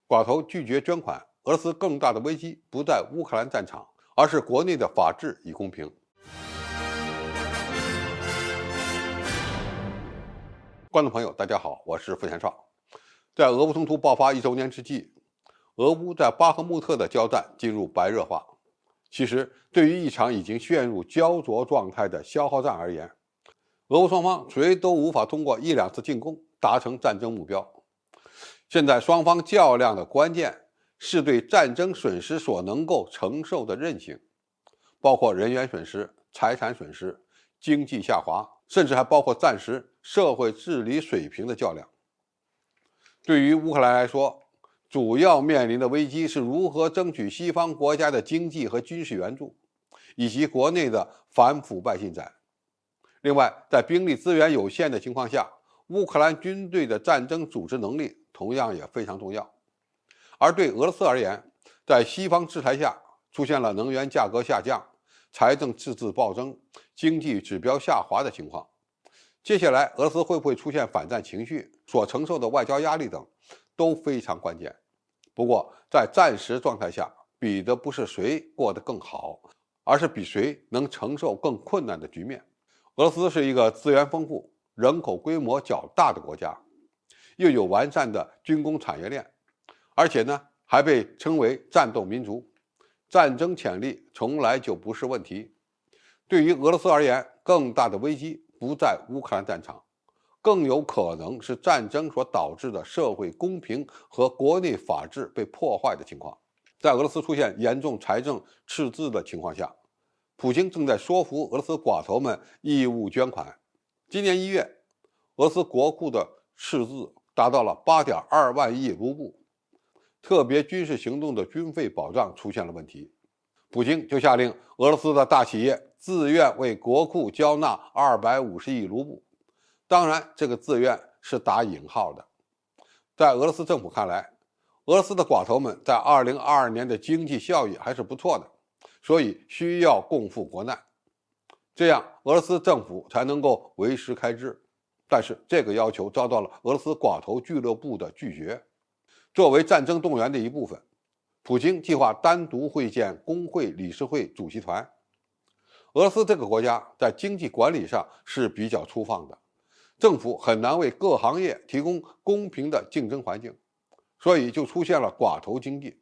寡头拒绝捐款，俄罗斯更大的危机不在乌克兰战场，而是国内的法治与公平。观众朋友，大家好，我是付贤少。在俄乌冲突爆发1周年之际，俄乌在巴赫穆特的交战进入白热化。其实，对于一场已经陷入焦灼状态的消耗战而言，俄乌双方谁都无法通过1、2次进攻达成战争目标。现在双方较量的关键是对战争损失所能够承受的韧性，包括人员损失、财产损失、经济下滑，甚至还包括暂时社会治理水平的较量。对于乌克兰来说，主要面临的危机是如何争取西方国家的经济和军事援助，以及国内的反腐败进展。另外，在兵力资源有限的情况下，乌克兰军队的战争组织能力同样也非常重要。而对俄罗斯而言，在西方制裁下出现了能源价格下降、财政赤字暴增、经济指标下滑的情况。接下来俄罗斯会不会出现反战情绪，所承受的外交压力等都非常关键。不过在战时状态下，比的不是谁过得更好，而是比谁能承受更困难的局面。俄罗斯是一个资源丰富、人口规模较大的国家，又有完善的军工产业链，而且呢还被称为战斗民族，战争潜力从来就不是问题。对于俄罗斯而言，更大的危机不在乌克兰战场，更有可能是战争所导致的社会公平和国内法治被破坏的情况。在俄罗斯出现严重财政赤字的情况下，普京正在说服俄罗斯寡头们义务捐款。今年1月，俄罗斯国库的赤字达到了8.2万亿卢布，特别军事行动的军费保障出现了问题。普京就下令俄罗斯的大企业自愿为国库交纳250亿卢布，当然这个自愿是打引号的。在俄罗斯政府看来，俄罗斯的寡头们在2022年的经济效益还是不错的，所以需要共赴国难，这样俄罗斯政府才能够维持开支。但是这个要求遭到了俄罗斯寡头俱乐部的拒绝。作为战争动员的一部分，普京计划单独会见工会理事会主席团。俄罗斯这个国家在经济管理上是比较粗放的，政府很难为各行业提供公平的竞争环境，所以就出现了寡头经济。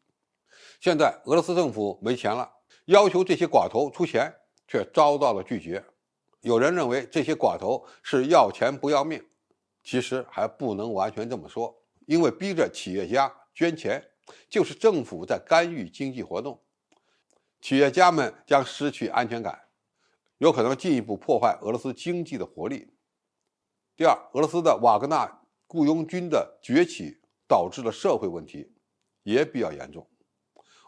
现在俄罗斯政府没钱了，要求这些寡头出钱，却遭到了拒绝。有人认为这些寡头是要钱不要命，其实还不能完全这么说，因为逼着企业家捐钱就是政府在干预经济活动，企业家们将失去安全感，有可能进一步破坏俄罗斯经济的活力。第二，俄罗斯的瓦格纳雇佣军的崛起导致了社会问题，也比较严重。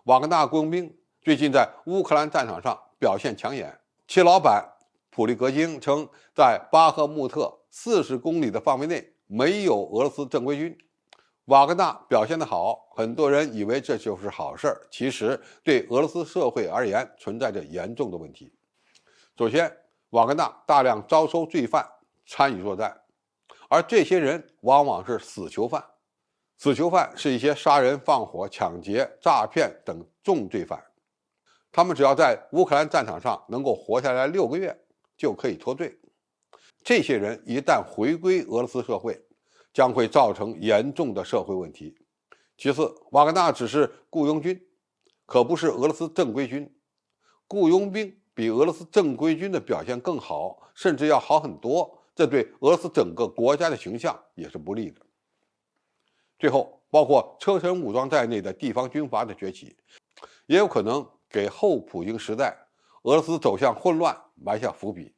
瓦格纳雇佣兵最近在乌克兰战场上表现抢眼，其老板普利格金称，在巴赫穆特40公里的范围内没有俄罗斯正规军。瓦格纳表现得好，很多人以为这就是好事，其实对俄罗斯社会而言存在着严重的问题。首先，瓦格纳大量招收罪犯参与作战，而这些人往往是死囚犯。死囚犯是一些杀人放火、抢劫、诈骗等重罪犯，他们只要在乌克兰战场上能够活下来6个月就可以脱罪。这些人一旦回归俄罗斯社会，将会造成严重的社会问题。其次，瓦格纳只是雇佣军，可不是俄罗斯正规军。雇佣兵比俄罗斯正规军的表现更好，甚至要好很多，这对俄罗斯整个国家的形象也是不利的。最后，包括车臣武装在内的地方军阀的崛起，也有可能给后普京时代俄罗斯走向混乱埋下伏笔。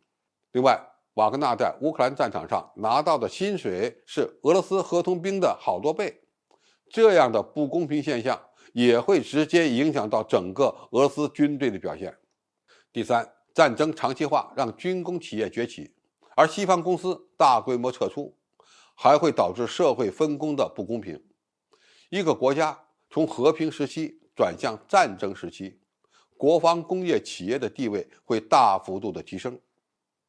另外，瓦格纳在乌克兰战场上拿到的薪水是俄罗斯合同兵的好多倍，这样的不公平现象也会直接影响到整个俄罗斯军队的表现。第三，战争长期化让军工企业崛起，而西方公司大规模撤出，还会导致社会分工的不公平。一个国家从和平时期转向战争时期，国防工业企业的地位会大幅度的提升。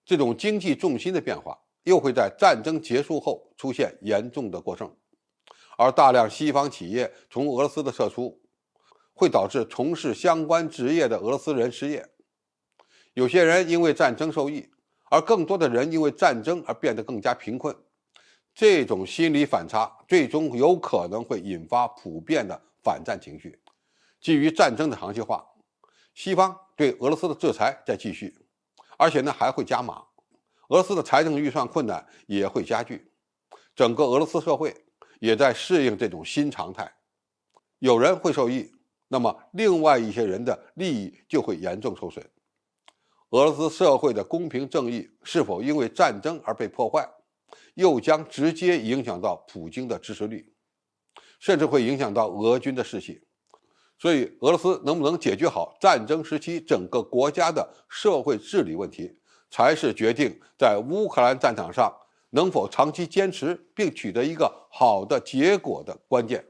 这种经济重心的变化又会在战争结束后出现严重的过剩，而大量西方企业从俄罗斯的撤出，会导致从事相关职业的俄罗斯人失业。有些人因为战争受益，而更多的人因为战争而变得更加贫困。这种心理反差最终有可能会引发普遍的反战情绪。基于战争的长期化，西方对俄罗斯的制裁在继续，而且还会加码。俄罗斯的财政预算困难也会加剧，整个俄罗斯社会也在适应这种新常态。有人会受益，那么另外一些人的利益就会严重受损。俄罗斯社会的公平正义是否因为战争而被破坏，又将直接影响到普京的支持率，甚至会影响到俄军的士气。所以俄罗斯能不能解决好战争时期整个国家的社会治理问题，才是决定在乌克兰战场上能否长期坚持并取得一个好的结果的关键。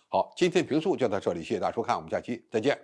好，今天评述就到这里，谢谢大家收看，我们下期再见。